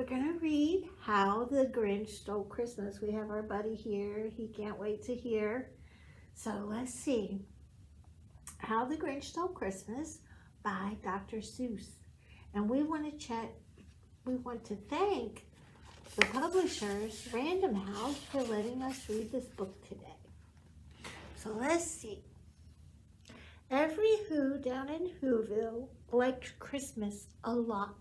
we're going to read How the Grinch Stole Christmas. We have our buddy here. He can't wait to hear. So let's see. How the Grinch Stole Christmas by Dr. Seuss. And we want to thank the publishers, Random House, for letting us read this book today. So let's see. Every Who down in Whoville liked Christmas a lot.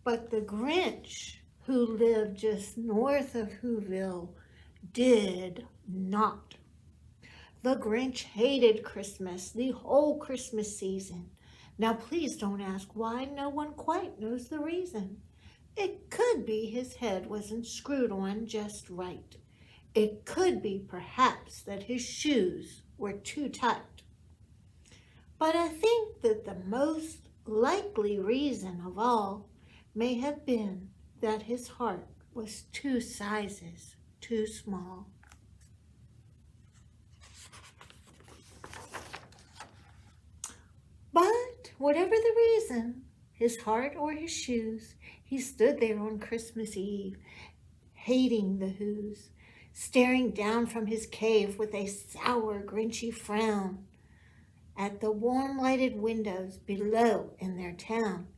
But the Grinch, who lived just north of Whoville, did not. The Grinch hated Christmas, the whole Christmas season. Now please don't ask why. No one quite knows the reason. It could be his head wasn't screwed on just right. It could be perhaps that his shoes were too tight. But I think that the most likely reason of all may have been that his heart was 2 sizes too small. But whatever the reason, his heart or his shoes, he stood there on Christmas Eve, hating the Whos, staring down from his cave with a sour, Grinchy frown at the warm lighted windows below in their town.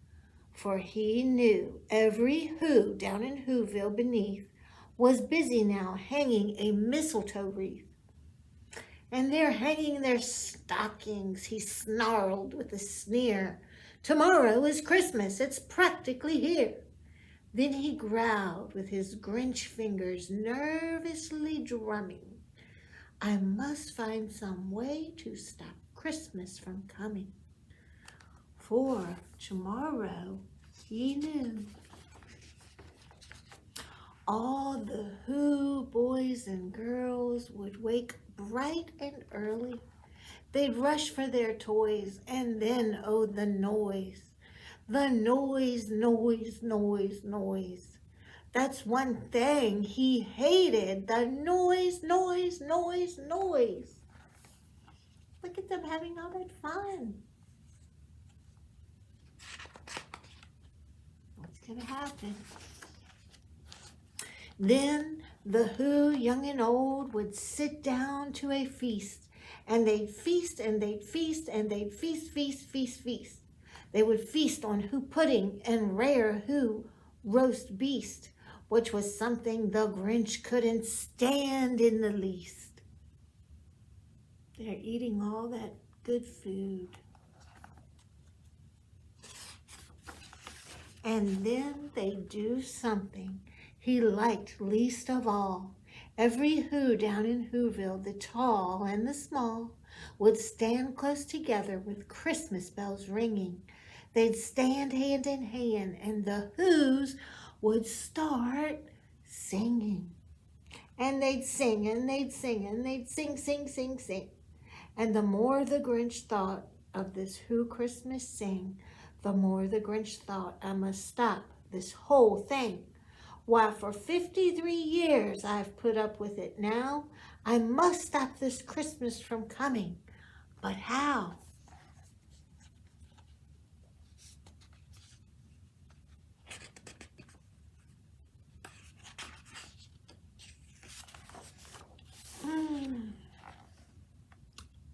For he knew every Who down in Whoville beneath was busy now hanging a mistletoe wreath. And they're hanging their stockings, he snarled with a sneer. Tomorrow is Christmas, it's practically here. Then he growled with his Grinch fingers nervously drumming. I must find some way to stop Christmas from coming. For tomorrow, he knew, all the Who boys and girls would wake bright and early. They'd rush for their toys, and then, oh, the noise. The noise, noise, noise, noise. That's one thing he hated, the noise, noise, noise, noise. Look at them having all that fun. What's going to happen? Then the Who, young and old, would sit down to a feast, and they'd feast, and they'd feast, and they'd feast, feast, feast, feast. They would feast on Who pudding and rare Who roast beast, which was something the Grinch couldn't stand in the least. They're eating all that good food. And then they do something he liked least of all. Every Who down in Whoville, the tall and the small, would stand close together with Christmas bells ringing. They'd stand hand in hand, and the Whos would start singing. And they'd sing, and they'd sing, and they'd sing, sing, sing, sing. And the more the Grinch thought of this Who Christmas sing, the more the Grinch thought, I must stop this whole thing. Why, for 53 years I've put up with it now. I must stop this Christmas from coming. But how?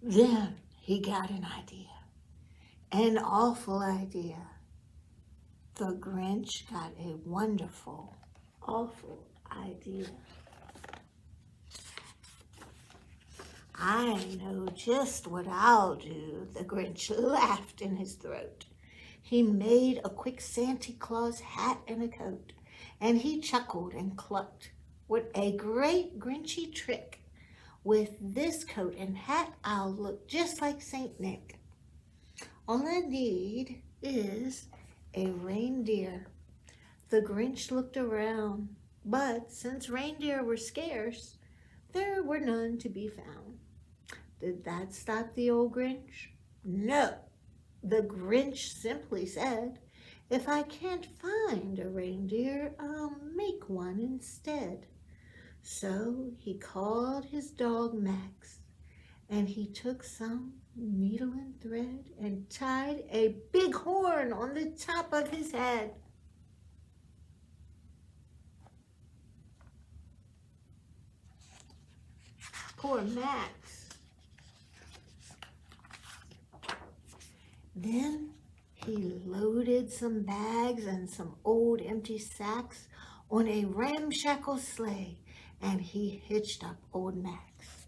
Then he got an idea. An awful idea. The Grinch got a wonderful, awful idea. I know just what I'll do, the Grinch laughed in his throat. He made a quick Santa Claus hat and a coat, and he chuckled and clucked. What a great Grinchy trick! With this coat and hat, I'll look just like Saint Nick. All I need is a reindeer. The Grinch looked around, but since reindeer were scarce, there were none to be found. Did that stop the old Grinch? No. The Grinch simply said, if I can't find a reindeer, I'll make one instead. So he called his dog Max, and he took some needle and thread and tied a big horn on the top of his head. Poor Max. Then he loaded some bags and some old empty sacks on a ramshackle sleigh, and he hitched up old Max.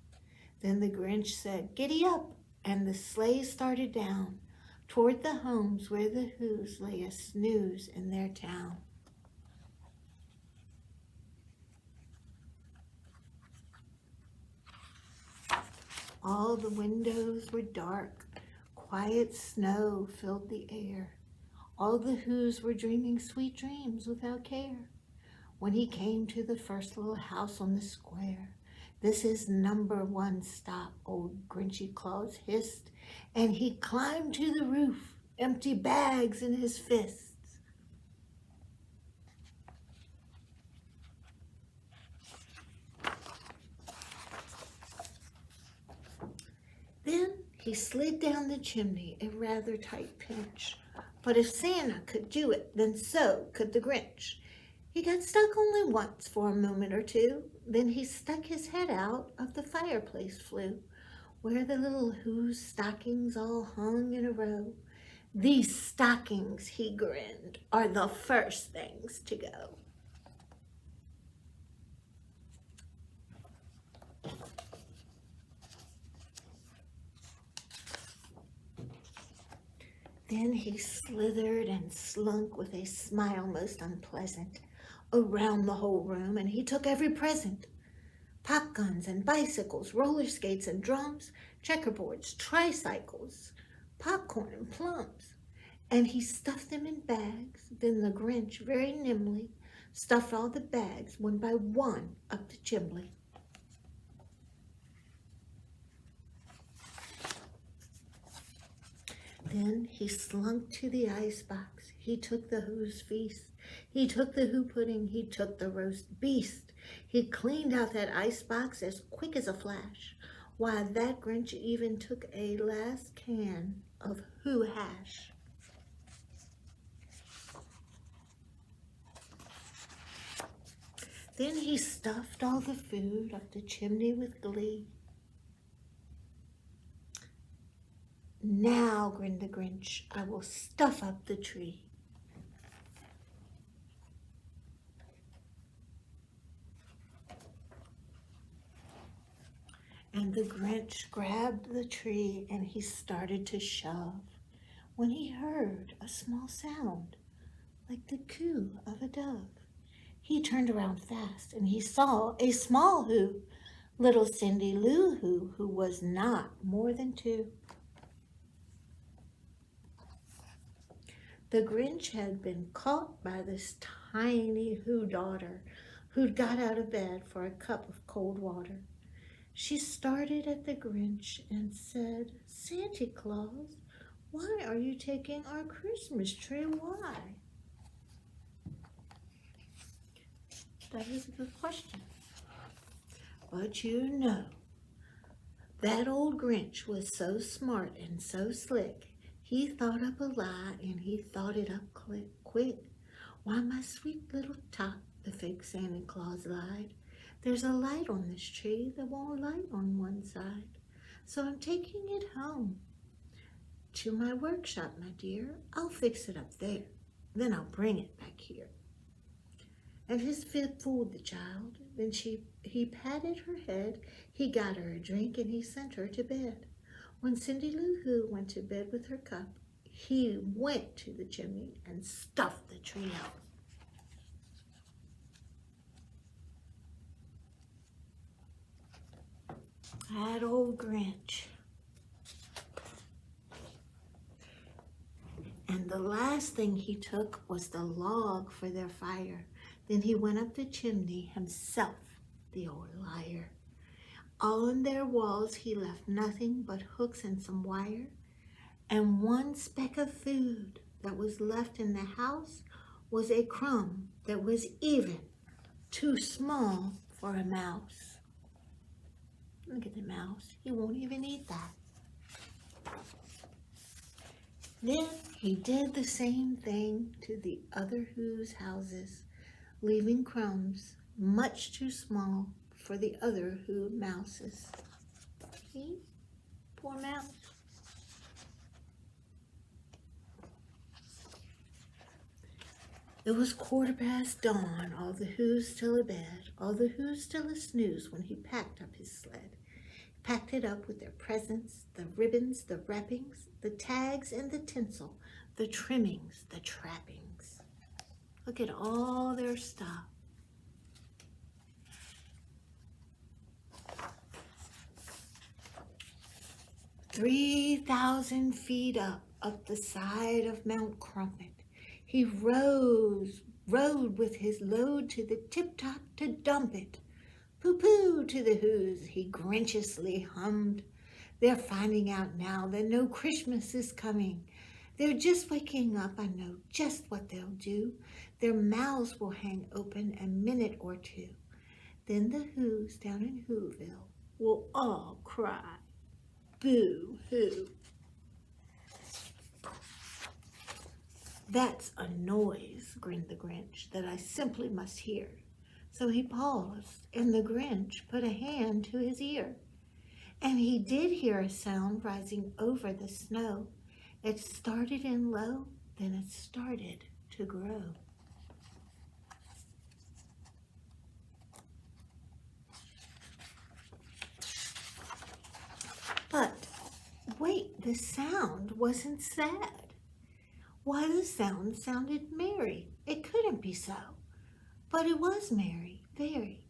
Then the Grinch said, "Giddy up," and the sleigh started down toward the homes where the Whos lay a snooze in their town. All the windows were dark. Quiet snow filled the air. All the Whos were dreaming sweet dreams without care. When he came to the first little house on the square, "This is number 1 stop," old Grinchy Claus hissed, and he climbed to the roof, empty bags in his fists. Then he slid down the chimney, a rather tight pinch. But if Santa could do it, then so could the Grinch. He got stuck only once for a moment or two. Then he stuck his head out of the fireplace flue, where the little Whos' stockings all hung in a row. "These stockings," he grinned, "are the first things to go." Then he slithered and slunk with a smile most unpleasant around the whole room, and he took every present: pop guns and bicycles, roller skates and drums, checkerboards, tricycles, popcorn and plums, and he stuffed them in bags. Then the Grinch very nimbly stuffed all the bags one by one up the chimney. Then he slunk to the icebox. He took the Who's feast. He took the Who pudding. He took the roast beast. He cleaned out that icebox as quick as a flash. Why, that Grinch even took a last can of Who hash. Then he stuffed all the food up the chimney with glee. "Now," grinned the Grinch, "I will stuff up the tree." And the Grinch grabbed the tree and he started to shove, when he heard a small sound like the coo of a dove. He turned around fast and he saw a small Who, little Cindy Lou Who was not more than 2. The Grinch had been caught by this tiny Who daughter who'd got out of bed for a cup of cold water. She started at the Grinch and said, "Santa Claus, why are you taking our Christmas tree? Why?" That is a good question. But you know, that old Grinch was so smart and so slick. He thought up a lie, and he thought it up quick. "Why, my sweet little tot," the fake Santa Claus lied, "there's a light on this tree that won't light on one side. So I'm taking it home to my workshop, my dear. I'll fix it up there. Then I'll bring it back here." And his fib fooled the child. Then he patted her head, he got her a drink, and he sent her to bed. When Cindy Lou Who went to bed with her cup, he went to the chimney and stuffed the tree out. That old Grinch. And the last thing he took was the log for their fire. Then he went up the chimney himself, the old liar. On their walls he left nothing but hooks and some wire, and one speck of food that was left in the house was a crumb that was even too small for a mouse. Look at the mouse. He won't even eat that. Then he did the same thing to the other Who's houses, leaving crumbs much too small for the other Who mouses. See? Poor mouse. It was 15:15 dawn, all the Who's still abed, all the Who's still a-snooze when he packed up his sled. Packed it up with their presents, the ribbons, the wrappings, the tags and the tinsel, the trimmings, the trappings. Look at all their stuff. "3,000 feet up the side of Mount Crumpet, he rode with his load to the tip-top to dump it. Pooh-pooh to the Who's, he grinchiously hummed. They're finding out now that no Christmas is coming. They're just waking up, I know just what they'll do. Their mouths will hang open a minute or two. Then the Who's down in Whoville will all cry, boo-hoo." "That's a noise," grinned the Grinch, "that I simply must hear." So he paused, and the Grinch put a hand to his ear. And he did hear a sound rising over the snow. It started in low, then it started to grow. But wait, the sound wasn't sad. Why, the sound sounded merry. It couldn't be so. But it was merry, very.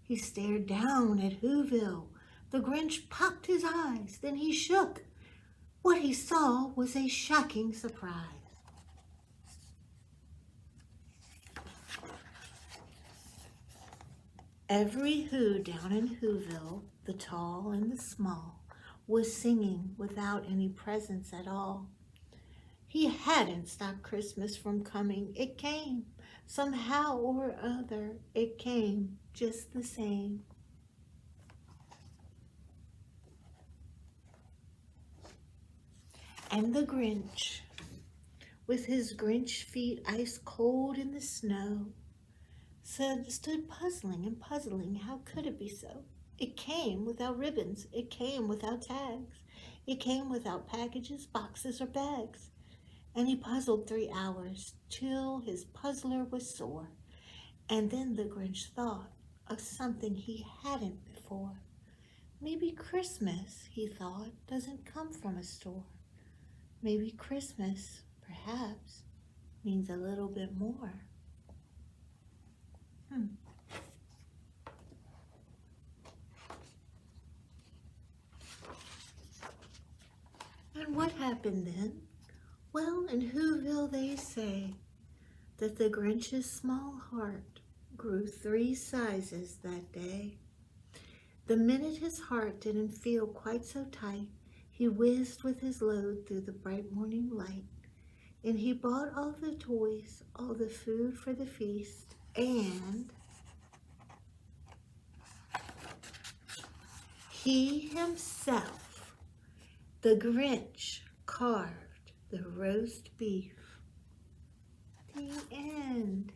He stared down at Whoville. The Grinch popped his eyes, then he shook. What he saw was a shocking surprise. Every Who down in Whoville, the tall and the small, was singing without any presents at all. He hadn't stopped Christmas from coming. It came. Somehow or other, it came just the same. And the Grinch, with his Grinch feet ice cold in the snow, stood puzzling and puzzling. How could it be so? It came without ribbons. It came without tags. It came without packages, boxes, or bags. And he puzzled 3 hours till his puzzler was sore. And then the Grinch thought of something he hadn't before. Maybe Christmas, he thought, doesn't come from a store. Maybe Christmas, perhaps, means a little bit more. And what happened then? Well, in Whoville they say that the Grinch's small heart grew 3 sizes that day. The minute his heart didn't feel quite so tight, he whizzed with his load through the bright morning light, and he bought all the toys, all the food for the feast, and he himself, the Grinch, carved the roast beef. The end.